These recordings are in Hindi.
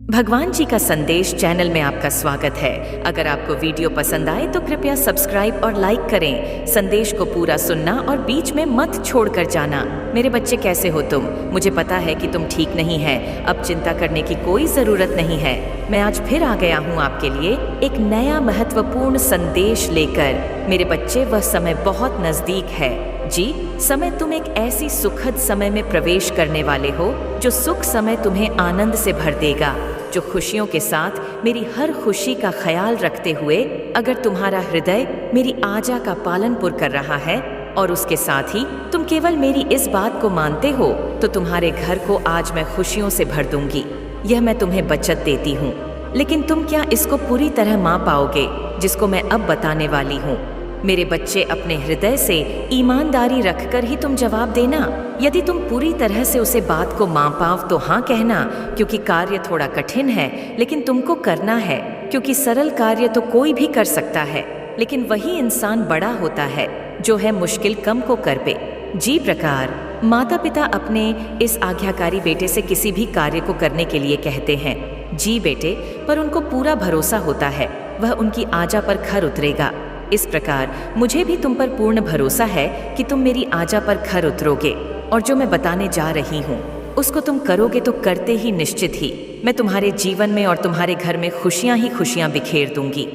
भगवान जी का संदेश चैनल में आपका स्वागत है। अगर आपको वीडियो पसंद आए तो कृपया सब्सक्राइब और लाइक करें। संदेश को पूरा सुनना और बीच में मत छोड़कर जाना। मेरे बच्चे, कैसे हो तुम? मुझे पता है कि तुम ठीक नहीं है। अब चिंता करने की कोई ज़रूरत नहीं है। मैं आज फिर आ गया हूँ आपके लिए एक नया महत्वपूर्ण संदेश लेकर। मेरे बच्चे, वह समय बहुत नज़दीक है। जी, समय तुम एक ऐसी सुखद समय में प्रवेश करने वाले हो जो सुख समय तुम्हें आनंद से भर देगा, जो खुशियों के साथ मेरी हर खुशी का ख्याल रखते हुए अगर तुम्हारा हृदय मेरी आज्ञा का पालन पुर कर रहा है और उसके साथ ही तुम केवल मेरी इस बात को मानते हो तो तुम्हारे घर को आज मैं खुशियों से भर दूंगी। यह मैं तुम्हें बचत देती हूँ, लेकिन तुम क्या इसको पूरी तरह मान पाओगे जिसको मैं अब बताने वाली हूँ? मेरे बच्चे, अपने हृदय से ईमानदारी रखकर ही तुम जवाब देना। यदि तुम पूरी तरह से उसे बात को मान पाओ तो हाँ कहना, क्योंकि कार्य थोड़ा कठिन है लेकिन तुमको करना है, क्योंकि सरल कार्य तो कोई भी कर सकता है, लेकिन वही इंसान बड़ा होता है जो है मुश्किल कम को कर पे। जी प्रकार माता पिता अपने इस आज्ञाकारी बेटे से किसी भी कार्य को करने के लिए कहते हैं। जी बेटे, पर उनको पूरा भरोसा होता है वह उनकी आज्ञा पर खर उतरेगा। इस प्रकार मुझे भी तुम पर पूर्ण भरोसा है कि तुम मेरी आज्ञा पर खर उतरोगे और जो मैं बताने जा रही हूँ उसको तुम करोगे तो करते ही निश्चित ही मैं तुम्हारे जीवन में और तुम्हारे घर में खुशियाँ ही खुशियाँ बिखेर दूंगी।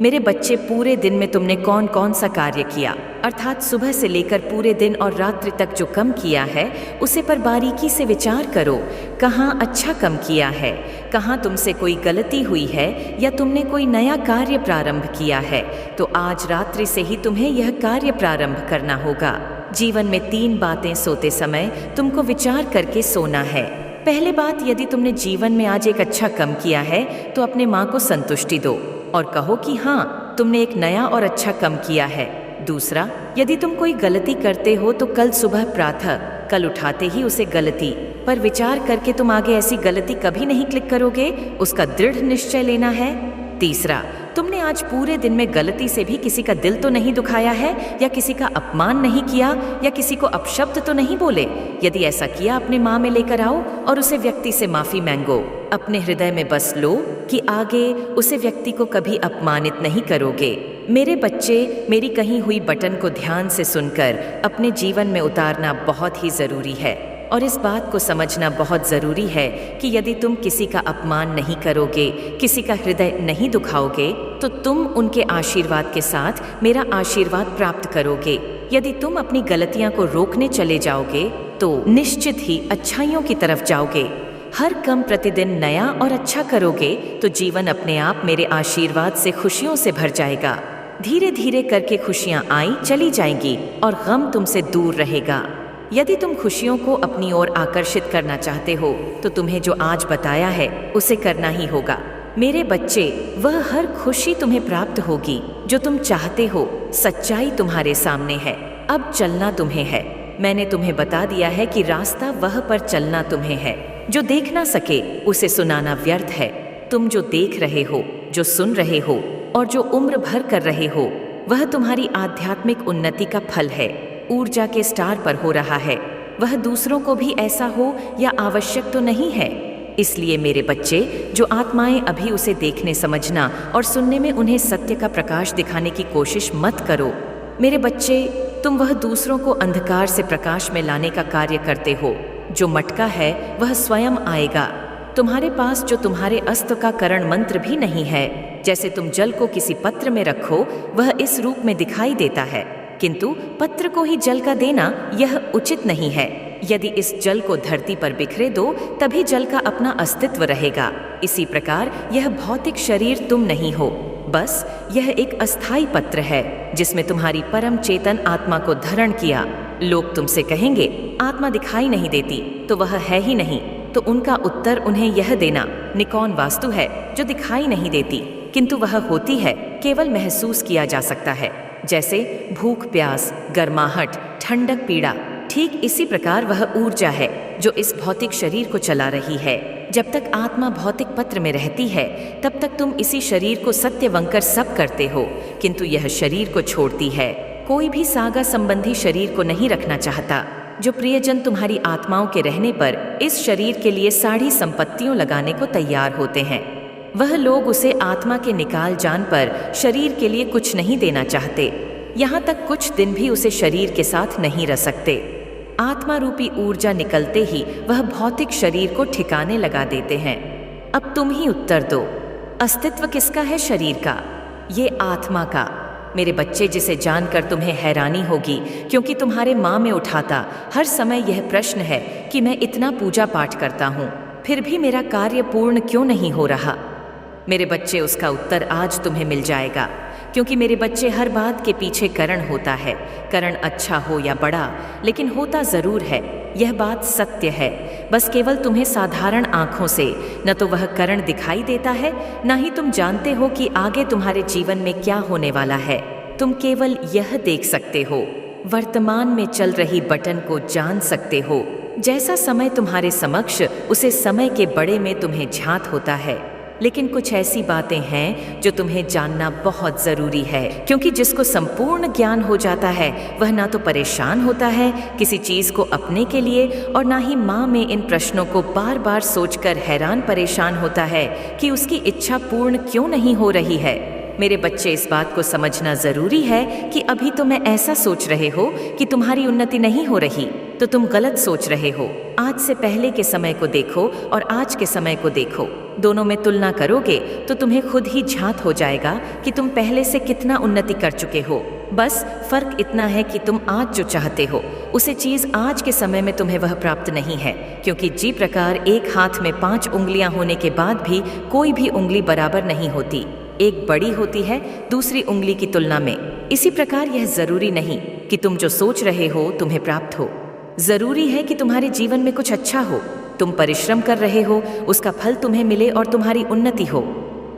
मेरे बच्चे, पूरे दिन में तुमने कौन कौन सा कार्य किया, अर्थात सुबह से लेकर पूरे दिन और रात्रि तक जो कम किया है उसे पर बारीकी से विचार करो। कहाँ अच्छा कम किया है, कहाँ तुमसे कोई गलती हुई है या तुमने कोई नया कार्य प्रारंभ किया है, तो आज रात्रि से ही तुम्हें यह कार्य प्रारंभ करना होगा। जीवन में 3 बातें सोते समय तुमको विचार करके सोना है। पहले बात, यदि तुमने जीवन में आज एक अच्छा कम किया है तो अपने माँ को संतुष्टि दो और कहो कि हाँ, तुमने एक नया और अच्छा कम किया है। दूसरा, यदि तुम कोई गलती करते हो तो कल सुबह प्रातः कल उठाते ही उसे गलती पर विचार करके तुम आगे ऐसी गलती कभी नहीं क्लिक करोगे, उसका दृढ़ निश्चय लेना है। तीसरा, तुमने आज पूरे दिन में गलती से भी किसी का दिल तो नहीं दुखाया है या किसी का अपमान नहीं किया या किसी को अपशब्द तो नहीं बोले। यदि ऐसा किया, अपने माँ में लेकर आओ और उसे व्यक्ति से माफी मांगो। अपने हृदय में बस लो कि आगे उसे व्यक्ति को कभी अपमानित नहीं करोगे। मेरे बच्चे, मेरी कही हुई बटन को ध्यान से सुनकर अपने जीवन में उतारना बहुत ही ज़रूरी है और इस बात को समझना बहुत ज़रूरी है कि यदि तुम किसी का अपमान नहीं करोगे, किसी का हृदय नहीं दुखाओगे, तो तुम उनके आशीर्वाद के साथ मेरा आशीर्वाद प्राप्त करोगे। यदि तुम अपनी गलतियां को रोकने चले जाओगे तो निश्चित ही अच्छाइयों की तरफ जाओगे। हर कम प्रतिदिन नया और अच्छा करोगे तो जीवन अपने आप मेरे आशीर्वाद से खुशियों से भर जाएगा। धीरे धीरे करके खुशियाँ आई चली जाएंगी और गम तुमसे दूर रहेगा। यदि तुम खुशियों को अपनी ओर आकर्षित करना चाहते हो तो तुम्हें जो आज बताया है उसे करना ही होगा। मेरे बच्चे, वह हर खुशी तुम्हें प्राप्त होगी जो तुम चाहते हो। सच्चाई तुम्हारे सामने है, अब चलना तुम्हें है। मैंने तुम्हें बता दिया है कि रास्ता वह पर चलना तुम्हें है। जो देख ना सके उसे सुनाना व्यर्थ है। तुम जो देख रहे हो, जो सुन रहे हो और जो उम्र भर कर रहे हो, वह तुम्हारी आध्यात्मिक उन्नति का फल है। ऊर्जा के स्टार पर हो रहा है, वह दूसरों को भी ऐसा हो या आवश्यक तो नहीं है। इसलिए मेरे बच्चे, जो आत्माएं अभी उसे देखने, समझना और सुनने में उन्हें सत्य का प्रकाश दिखाने की कोशिश मत करो। मेरे बच्चे, तुम वह दूसरों को अंधकार से प्रकाश में लाने का कार्य करते हो। जो मटका है वह स्वयं आएगा। तुम्हारे पास जो तुम्हारे अस्त्र का करण मंत्र भी नहीं है। जैसे तुम जल को किसी पत्र में रखो, वह इस रूप में दिखाई देता है, किंतु पत्र को ही जल का देना यह उचित नहीं है। यदि इस जल को धरती पर बिखरे दो तभी जल का अपना अस्तित्व रहेगा। इसी प्रकार यह भौतिक शरीर तुम नहीं हो, बस यह एक अस्थाई पत्र है जिसमें तुम्हारी परम चेतन आत्मा को धारण किया। लोग तुमसे कहेंगे आत्मा दिखाई नहीं देती, तो वह है ही नहीं। तो उनका उत्तर उन्हें यह देना, निकॉन वास्तु है जो दिखाई नहीं देती किंतु वह होती है, केवल महसूस किया जा सकता है। जैसे भूख, प्यास, गर्माहट, ठंडक, पीड़ा, ठीक इसी प्रकार वह ऊर्जा है जो इस भौतिक शरीर को चला रही है। जब तक आत्मा भौतिक पत्र में रहती है तब तक तुम इसी शरीर को सत्य वंकर सब करते हो, किंतु यह शरीर को छोड़ती है। कोई भी सागा संबंधी शरीर को नहीं रखना चाहता। जो प्रियजन तुम्हारी आत्माओं के रहने पर इस शरीर के लिए सारी संपत्तियों लगाने को तैयार होते हैं, वह लोग उसे आत्मा के निकाल जान पर शरीर के लिए कुछ नहीं देना चाहते। यहाँ तक कुछ दिन भी उसे शरीर के साथ नहीं रह सकते। आत्मा रूपी ऊर्जा निकलते ही वह भौतिक शरीर को ठिकाने लगा देते हैं। अब तुम ही उत्तर दो, अस्तित्व किसका है शरीर का? ये आत्मा का। मेरे बच्चे, जिसे जानकर तुम्हें हैरानी होगी, क्योंकि तुम्हारे माँ में उठाता हर समय यह प्रश्न है कि मैं इतना पूजा पाठ करता हूँ, फिर भी मेरा कार्य पूर्ण क्यों नहीं हो रहा। मेरे बच्चे, उसका उत्तर आज तुम्हें मिल जाएगा, क्योंकि मेरे बच्चे, हर बात के पीछे कारण होता है। कारण अच्छा हो या बड़ा, लेकिन होता ज़रूर है। यह बात सत्य है, बस केवल तुम्हें साधारण आँखों से न तो वह कारण दिखाई देता है, न ही तुम जानते हो कि आगे तुम्हारे जीवन में क्या होने वाला है। तुम केवल यह देख सकते हो, वर्तमान में चल रही बटन को जान सकते हो। जैसा समय तुम्हारे समक्ष, उसे समय के बड़े में तुम्हें झांत होता है। लेकिन कुछ ऐसी बातें हैं जो तुम्हें जानना बहुत ज़रूरी है, क्योंकि जिसको संपूर्ण ज्ञान हो जाता है वह ना तो परेशान होता है किसी चीज़ को अपने के लिए, और ना ही माँ में इन प्रश्नों को बार बार सोचकर हैरान परेशान होता है कि उसकी इच्छा पूर्ण क्यों नहीं हो रही है। मेरे बच्चे, इस बात को समझना ज़रूरी है कि अभी तो मैं ऐसा सोच रहे हो कि तुम्हारी उन्नति नहीं हो रही, तो तुम गलत सोच रहे हो। आज से पहले के समय को देखो और आज के समय को देखो, दोनों में तुलना करोगे तो तुम्हें खुद ही झांत हो जाएगा कि तुम पहले से कितना उन्नति कर चुके हो। बस फर्क इतना है कि तुम आज जो चाहते हो उसे चीज़ आज के समय में तुम्हें वह प्राप्त नहीं है, क्योंकि जी प्रकार एक हाथ में 5 उंगलियां होने के बाद भी कोई भी उंगली बराबर नहीं होती, एक बड़ी होती है दूसरी उंगली की तुलना में। इसी प्रकार यह जरूरी नहीं कि तुम जो सोच रहे हो तुम्हें प्राप्त हो। जरूरी है कि तुम्हारे जीवन में कुछ अच्छा हो, तुम परिश्रम कर रहे हो, उसका फल तुम्हें मिले और तुम्हारी उन्नति हो।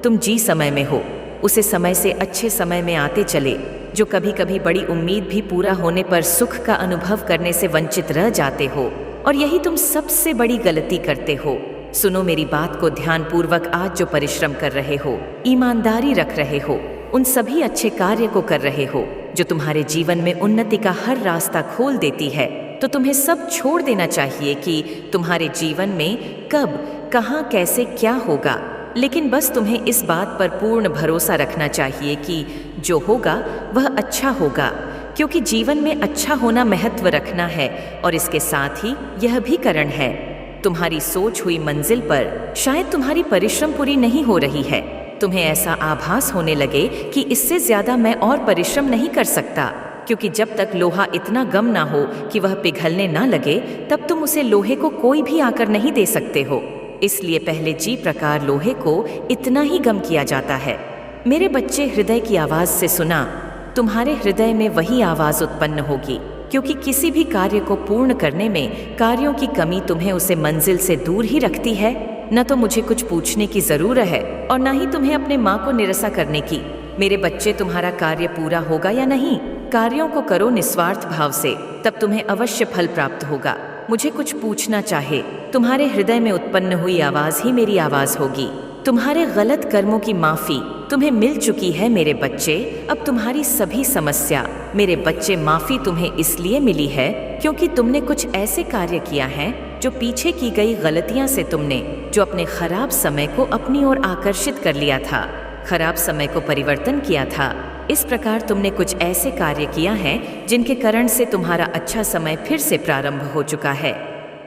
तुम जी समय में हो, उसे समय से अच्छे समय में आते चले, जो कभी कभी बड़ी उम्मीद भी पूरा होने पर सुख का अनुभव करने से वंचित रह जाते हो, और यही तुम सबसे बड़ी गलती करते हो। सुनो मेरी बात को ध्यानपूर्वक। आज जो परिश्रम कर रहे हो, ईमानदारी रख रहे हो, उन सभी अच्छे कार्य को कर रहे हो जो तुम्हारे जीवन में उन्नति का हर रास्ता खोल देती है, तो तुम्हें सब छोड़ देना चाहिए कि तुम्हारे जीवन में कब, कहाँ, कैसे, क्या होगा। लेकिन बस तुम्हें इस बात पर पूर्ण भरोसा रखना चाहिए कि जो होगा वह अच्छा होगा, क्योंकि जीवन में अच्छा होना महत्व रखना है, और इसके साथ ही यह भी कारण है। तुम्हारी सोच हुई मंजिल पर शायद तुम्हारी परिश्रम पूरी नहीं हो रही है। तुम्हें ऐसा आभास होने लगे कि इससे ज्यादा मैं और परिश्रम नहीं कर सकता, क्योंकि जब तक लोहा इतना गम ना हो कि वह पिघलने ना लगे, तब तुम उसे लोहे को कोई भी आकर नहीं दे सकते हो। इसलिए पहले जी प्रकार लोहे को इतना ही गम किया जाता है। मेरे बच्चे, हृदय की आवाज से सुना, तुम्हारे हृदय में वही आवाज उत्पन्न होगी, क्योंकि किसी भी कार्य को पूर्ण करने में कार्यों की कमी तुम्हें उसे मंजिल से दूर ही रखती है। न तो मुझे कुछ पूछने की जरूरत है और न ही तुम्हें अपने माँ को निरसा करने की। मेरे बच्चे, तुम्हारा कार्य पूरा होगा या नहीं, कार्यों को करो निस्वार्थ भाव से, तब तुम्हें अवश्य फल प्राप्त होगा। मुझे कुछ पूछना चाहे, तुम्हारे हृदय में उत्पन्न हुई आवाज ही मेरी आवाज होगी। तुम्हारे गलत कर्मों की माफी तुम्हें मिल चुकी है मेरे बच्चे। अब तुम्हारी सभी समस्या, मेरे बच्चे, माफी तुम्हें इसलिए मिली है क्योंकि तुमने कुछ ऐसे कार्य किया है जो पीछे की गई गलतियां से तुमने, जो अपने खराब समय को अपनी ओर आकर्षित कर लिया था, खराब समय को परिवर्तन किया था। इस प्रकार तुमने कुछ ऐसे कार्य किया है जिनके कारण से तुम्हारा अच्छा समय फिर से प्रारंभ हो चुका है।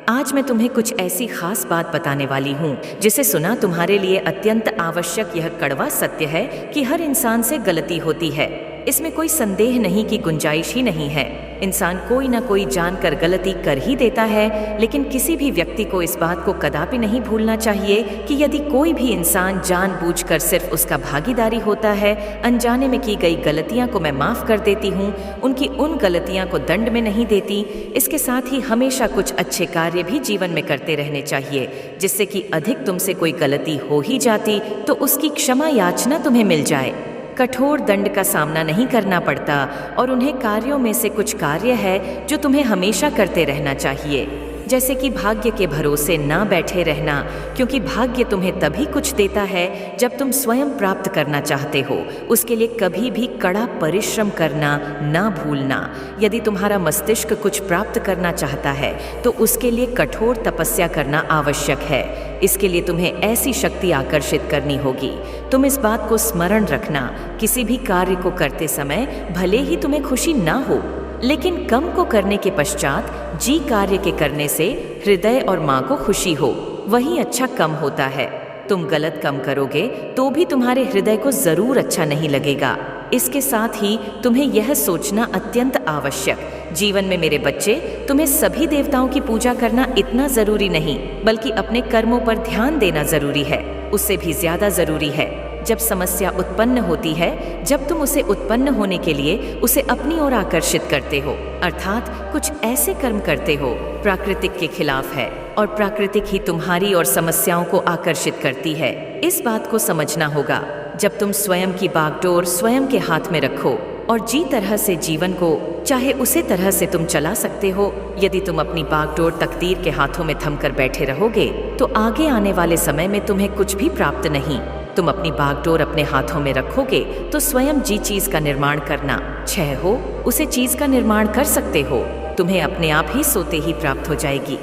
आज मैं तुम्हें कुछ ऐसी खास बात बताने वाली हूँ जिसे सुना तुम्हारे लिए अत्यंत आवश्यक। यह कड़वा सत्य है कि हर इंसान से गलती होती है, इसमें कोई संदेह नहीं की गुंजाइश ही नहीं है। इंसान कोई ना कोई जानकर गलती कर ही देता है, लेकिन किसी भी व्यक्ति को इस बात को कदापि नहीं भूलना चाहिए कि यदि कोई भी इंसान जानबूझकर सिर्फ उसका भागीदारी होता है, अनजाने में की गई गलतियां को मैं माफ़ कर देती हूँ, उनकी उन गलतियां को दंड में नहीं देती। इसके साथ ही हमेशा कुछ अच्छे कार्य भी जीवन में करते रहने चाहिए, जिससे कि अधिक तुमसे कोई गलती हो ही जाती तो उसकी क्षमा याचना तुम्हें मिल जाए, कठोर दंड का सामना नहीं करना पड़ता। और उन्हें कार्यों में से कुछ कार्य है जो तुम्हें हमेशा करते रहना चाहिए। जैसे कि भाग्य के भरोसे ना बैठे रहना, क्योंकि भाग्य तुम्हें तभी कुछ देता है जब तुम स्वयं प्राप्त करना चाहते हो। उसके लिए कभी भी कड़ा परिश्रम करना ना भूलना। यदि तुम्हारा मस्तिष्क कुछ प्राप्त करना चाहता है तो उसके लिए कठोर तपस्या करना आवश्यक है। इसके लिए तुम्हें ऐसी शक्ति आकर्षित करनी होगी। तुम इस बात को स्मरण रखना, किसी भी कार्य को करते समय भले ही तुम्हें खुशी ना हो, लेकिन कम को करने के पश्चात जी कार्य के करने से हृदय और माँ को खुशी हो, वही अच्छा कम होता है। तुम गलत कम करोगे तो भी तुम्हारे हृदय को जरूर अच्छा नहीं लगेगा। इसके साथ ही तुम्हें यह सोचना अत्यंत आवश्यक, जीवन में मेरे बच्चे, तुम्हें सभी देवताओं की पूजा करना इतना जरूरी नहीं, बल्कि अपने कर्मों पर ध्यान देना जरूरी है। उससे भी ज्यादा जरूरी है जब समस्या उत्पन्न होती है, जब तुम उसे उत्पन्न होने के लिए उसे अपनी ओर आकर्षित करते हो, अर्थात कुछ ऐसे कर्म करते हो प्राकृतिक के खिलाफ है, और प्राकृतिक ही तुम्हारी और समस्याओं को आकर्षित करती है। इस बात को समझना होगा। जब तुम स्वयं की बागडोर स्वयं के हाथ में रखो और जी तरह से जीवन को चाहे उसी तरह से तुम चला सकते हो। यदि तुम अपनी बागडोर तकदीर के हाथों में थमकर बैठे रहोगे तो आगे आने वाले समय में तुम्हें कुछ भी प्राप्त नहीं। तुम अपनी बागडोर अपने हाथों में रखोगे तो स्वयं जी चीज का निर्माण करना, छह हो उसे चीज का निर्माण कर सकते हो। तुम्हें अपने आप ही सोते ही प्राप्त हो जाएगी।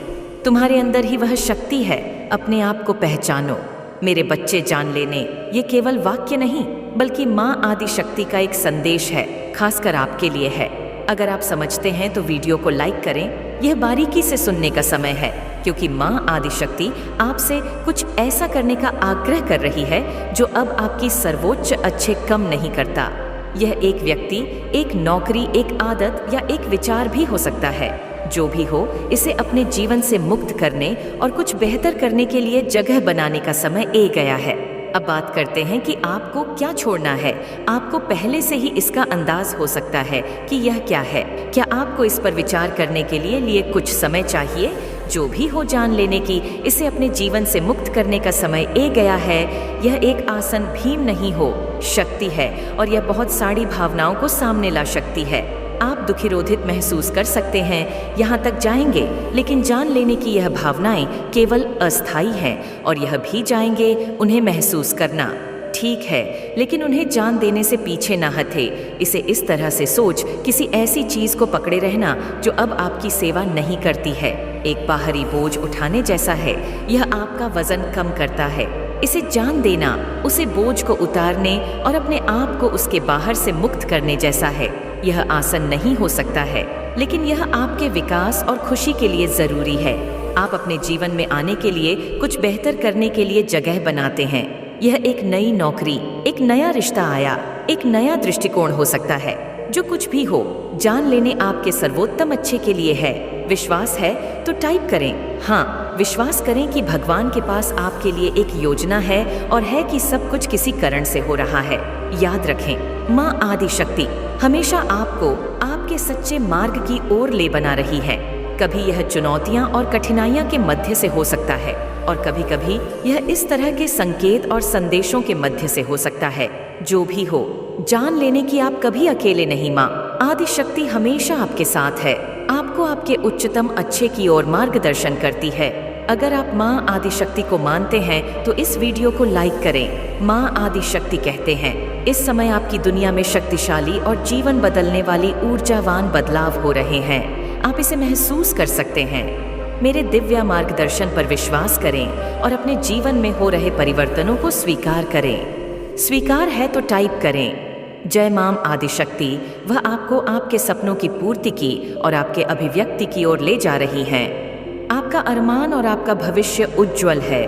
तुम्हारे अंदर ही वह शक्ति है। अपने आप को पहचानो। मेरे बच्चे जान लेने, ये केवल वाक्य नहीं बल्कि माँ आदि शक्ति का एक संदेश है, खासकर आपके लिए है। अगर आप समझते हैं तो वीडियो को लाइक करें। यह बारीकी से सुनने का समय है, क्योंकि माँ आदि शक्ति आपसे कुछ ऐसा करने का आग्रह कर रही है जो अब आपकी सर्वोच्च अच्छे कम नहीं करता। यह एक व्यक्ति, एक नौकरी, एक आदत या एक विचार भी हो सकता है। जो भी हो, इसे अपने जीवन से मुक्त करने और कुछ बेहतर करने के लिए जगह बनाने का समय आ गया है। अब बात करते हैं कि आपको क्या छोड़ना है। आपको पहले से ही इसका अंदाज हो सकता है कि यह क्या है। क्या आपको इस पर विचार करने के लिए कुछ समय चाहिए? जो भी हो, जान लेने की इसे अपने जीवन से मुक्त करने का समय आ गया है। यह एक आसन भीम नहीं हो, शक्ति है, और यह बहुत सारी भावनाओं को सामने ला सकती है। आप दुखिरोधित महसूस कर सकते हैं, यहाँ तक जाएंगे, लेकिन जान लेने की यह भावनाएं केवल अस्थायी हैं और यह भी जाएंगे। उन्हें महसूस करना ठीक है, लेकिन उन्हें जान देने से पीछे ना हटे। इसे इस तरह से सोच, किसी ऐसी चीज को पकड़े रहना जो अब आपकी सेवा नहीं करती है। एक बाहरी बोझ उठाने जैसा है। यह आपका वजन कम करता है। इसे जान देना उसे बोझ को उतारने और अपने आप को उसके बाहर से मुक्त करने जैसा है। यह आसन नहीं हो सकता है, लेकिन यह आपके विकास और खुशी के लिए जरूरी है। आप अपने जीवन में आने के लिए, कुछ बेहतर करने के लिए जगह बनाते हैं। यह एक नई नौकरी, एक नया रिश्ता आया, एक नया दृष्टिकोण हो सकता है। जो कुछ भी हो, जान लेने आपके सर्वोत्तम अच्छे के लिए है। विश्वास है तो टाइप करें हाँ। विश्वास करें कि भगवान के पास आपके लिए एक योजना है और है कि सब कुछ किसी कारण से हो रहा है। याद रखें, माँ आदि शक्ति हमेशा आपको आपके सच्चे मार्ग की ओर ले बना रही है। कभी यह चुनौतियाँ और कठिनाइयाँ के मध्य से हो सकता है, और कभी कभी यह इस तरह के संकेत और संदेशों के मध्य से हो सकता है। जो भी हो, जान लेने की आप कभी अकेले नहीं। माँ आदि शक्ति हमेशा आपके साथ है, आपको आपके उच्चतम अच्छे की ओर मार्गदर्शन करती है। अगर आप माँ आदि शक्ति को मानते हैं तो इस वीडियो को लाइक करें। माँ आदि शक्ति कहते हैं, इस समय आपकी दुनिया में शक्तिशाली और जीवन बदलने वाली ऊर्जावान बदलाव हो रहे हैं। आप इसे महसूस कर सकते हैं। मेरे दिव्य मार्गदर्शन पर विश्वास करें और अपने जीवन में हो रहे परिवर्तनों को स्वीकार करें। स्वीकार है तो टाइप करें जय मां आदि शक्ति। वह आपको आपके सपनों की पूर्ति की और आपके अभिव्यक्ति की ओर ले जा रही हैं। आपका अरमान और आपका भविष्य उज्जवल है,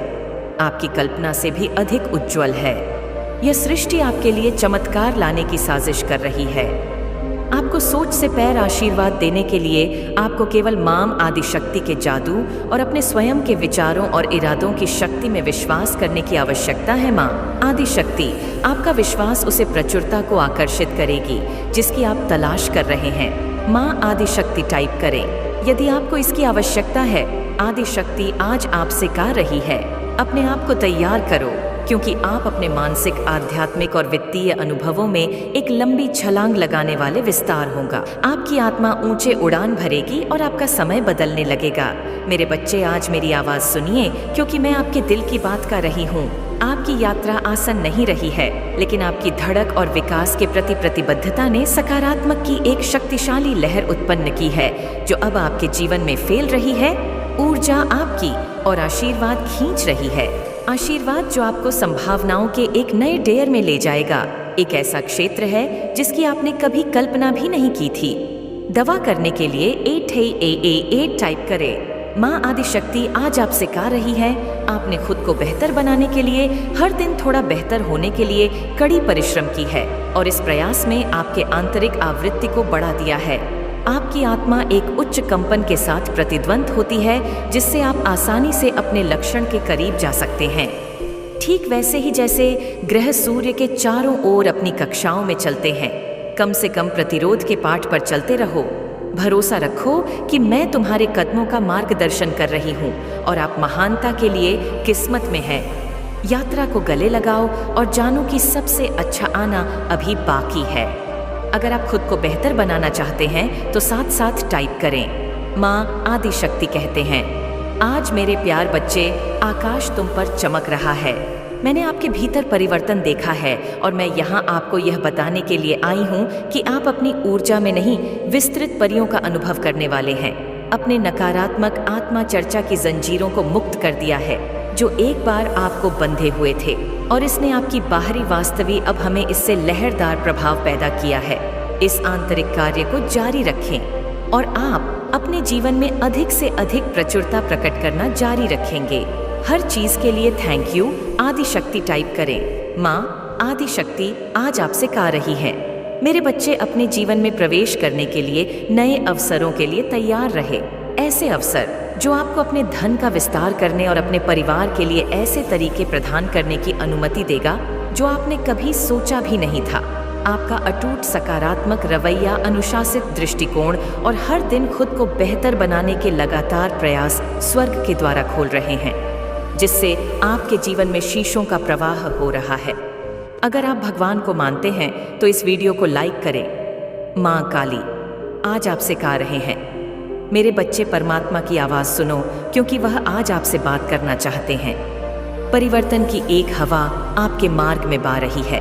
आपकी कल्पना से भी अधिक उज्जवल है। यह सृष्टि आपके लिए चमत्कार लाने की साजिश कर रही है। आपको सोच से पैर आशीर्वाद देने के लिए आपको केवल मां आदि शक्ति के जादू और अपने स्वयं के विचारों और इरादों की शक्ति में विश्वास करने की आवश्यकता है। मां आदि शक्ति आपका विश्वास उसे प्रचुरता को आकर्षित करेगी जिसकी आप तलाश कर रहे हैं। मां आदि शक्ति टाइप करें यदि आपको इसकी आवश्यकता है। आदि शक्ति आज आपसे कह रही है, अपने आप को तैयार करो, क्योंकि आप अपने मानसिक, आध्यात्मिक और वित्तीय अनुभवों में एक लंबी छलांग लगाने वाले विस्तार होगा। आपकी आत्मा ऊंचे उड़ान भरेगी और आपका समय बदलने लगेगा। मेरे बच्चे, आज मेरी आवाज सुनिए, क्योंकि मैं आपके दिल की बात कर रही हूँ। आपकी यात्रा आसान नहीं रही है, लेकिन आपकी धड़क और विकास के प्रति प्रतिबद्धता ने सकारात्मक की एक शक्तिशाली लहर उत्पन्न की है, जो अब आपके जीवन में फैल रही है। ऊर्जा आपकी और आशीर्वाद खींच रही है। आशीर्वाद जो आपको संभावनाओं के एक नए डेयर में ले जाएगा। एक ऐसा क्षेत्र है जिसकी आपने कभी कल्पना भी नहीं की थी। दवा करने के लिए 8 टाइप करें। माँ आदिशक्ति आज आपसे कह रही है, आपने खुद को बेहतर बनाने के लिए, हर दिन थोड़ा बेहतर होने के लिए कड़ी परिश्रम की है और इस प्रयास में आपके आंतरिक आवृत्ति को बढ़ा दिया है। आपकी आत्मा एक उच्च कंपन के साथ प्रतिध्वनित होती है, जिससे आप आसानी से अपने लक्ष्य के करीब जा सकते हैं। ठीक वैसे ही जैसे ग्रह सूर्य के चारों ओर अपनी कक्षाओं में चलते हैं। कम से कम प्रतिरोध के पाठ पर चलते रहो। भरोसा रखो कि मैं तुम्हारे कदमों का मार्गदर्शन कर रही हूँ और आप महानता के लिए किस्मत में हैं। यात्रा को गले लगाओ और जानो कि सबसे अच्छा आना अभी बाकी है। अगर आप खुद को बेहतर बनाना चाहते हैं तो साथ साथ टाइप करें। माँ आदिशक्ति कहते हैं, आज मेरे प्यार बच्चे, आकाश तुम पर चमक रहा है। मैंने आपके भीतर परिवर्तन देखा है और मैं यहाँ आपको यह बताने के लिए आई हूँ कि आप अपनी ऊर्जा में नहीं, विस्तृत परियों का अनुभव करने वाले हैं। अपने नकारात्मक आत्मा चर्चा की जंजीरों को मुक्त कर दिया है, जो एक बार आपको बंधे हुए थे, और इसने आपकी बाहरी वास्तवी अब हमें इससे लहरदार प्रभाव पैदा किया है। इस आंतरिक कार्य को जारी रखें और आप अपने जीवन में अधिक से अधिक प्रचुरता प्रकट करना जारी रखेंगे। हर चीज के लिए थैंक यू आदिशक्ति टाइप करें। माँ आदिशक्ति आज आपसे कह रही है, मेरे बच्चे अपने जीवन में प्रवेश करने के लिए नए अवसरों के लिए तैयार रहे। ऐसे अवसर जो आपको अपने धन का विस्तार करने और अपने परिवार के लिए ऐसे तरीके प्रदान करने की अनुमति देगा जो आपने कभी सोचा भी नहीं था। आपका अटूट सकारात्मक रवैया, अनुशासित दृष्टिकोण और हर दिन खुद को बेहतर बनाने के लगातार प्रयास स्वर्ग के द्वारा खोल रहे हैं, जिससे आपके जीवन में शीशों का प्रवाह हो रहा है। अगर आप भगवान को मानते हैं तो इस वीडियो को लाइक करें। माँ काली आज आपसे कह रहे हैं, मेरे बच्चे परमात्मा की आवाज़ सुनो, क्योंकि वह आज आपसे बात करना चाहते हैं। परिवर्तन की एक हवा आपके मार्ग में बह रही है,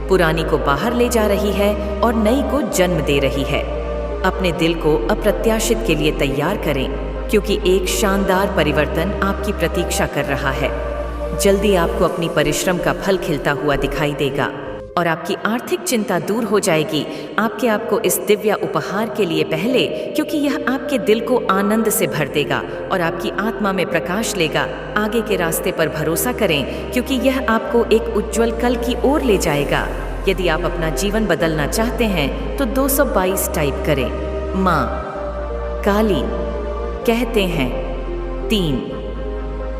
पुरानी को बाहर ले जा रही है और नई को जन्म दे रही है। अपने दिल को अप्रत्याशित के लिए तैयार करें, क्योंकि एक शानदार परिवर्तन आपकी प्रतीक्षा कर रहा है। जल्दी आपको अपनी परिश्रम का फल खिलता हुआ दिखाई देगा और आपकी आर्थिक चिंता दूर हो जाएगी आपको इस दिव्य उपहार के लिए पहले, क्योंकि यह आपके दिल को आनंद से भर देगा और आपकी आत्मा में प्रकाश लेगा। आगे के रास्ते पर भरोसा करें, क्योंकि यह आपको एक उज्जवल कल की ओर ले जाएगा। यदि आप अपना जीवन बदलना चाहते हैं तो 222 टाइप करें। माँ काली कहते हैं 3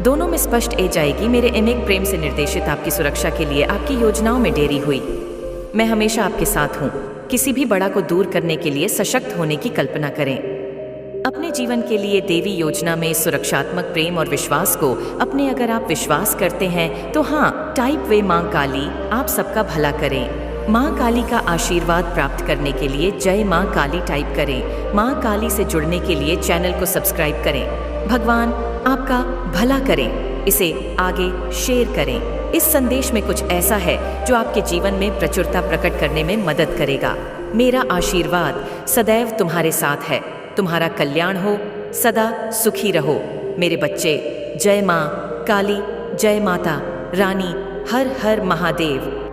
दोनों में स्पष्ट ए जाएगी। मेरे अनेक प्रेम से निर्देशित आपकी सुरक्षा के लिए आपकी योजनाओं में देरी हुई। मैं हमेशा आपके साथ हूँ। किसी भी बड़ा को दूर करने के लिए सशक्त होने की कल्पना करें। अपने जीवन के लिए देवी योजना में सुरक्षात्मक प्रेम और विश्वास को अपने, अगर आप विश्वास करते हैं तो हाँ टाइप वे। माँ काली आप सबका भला करें। माँ काली का आशीर्वाद प्राप्त करने के लिए जय माँ काली टाइप करें। माँ काली से जुड़ने के लिए चैनल को सब्सक्राइब करें। भगवान आपका भला करें, इसे आगे शेयर करें। इस संदेश में कुछ ऐसा है जो आपके जीवन में प्रचुरता प्रकट करने में मदद करेगा। मेरा आशीर्वाद सदैव तुम्हारे साथ है। तुम्हारा कल्याण हो, सदा सुखी रहो। मेरे बच्चे, जय माँ काली, जय माता रानी, हर हर महादेव।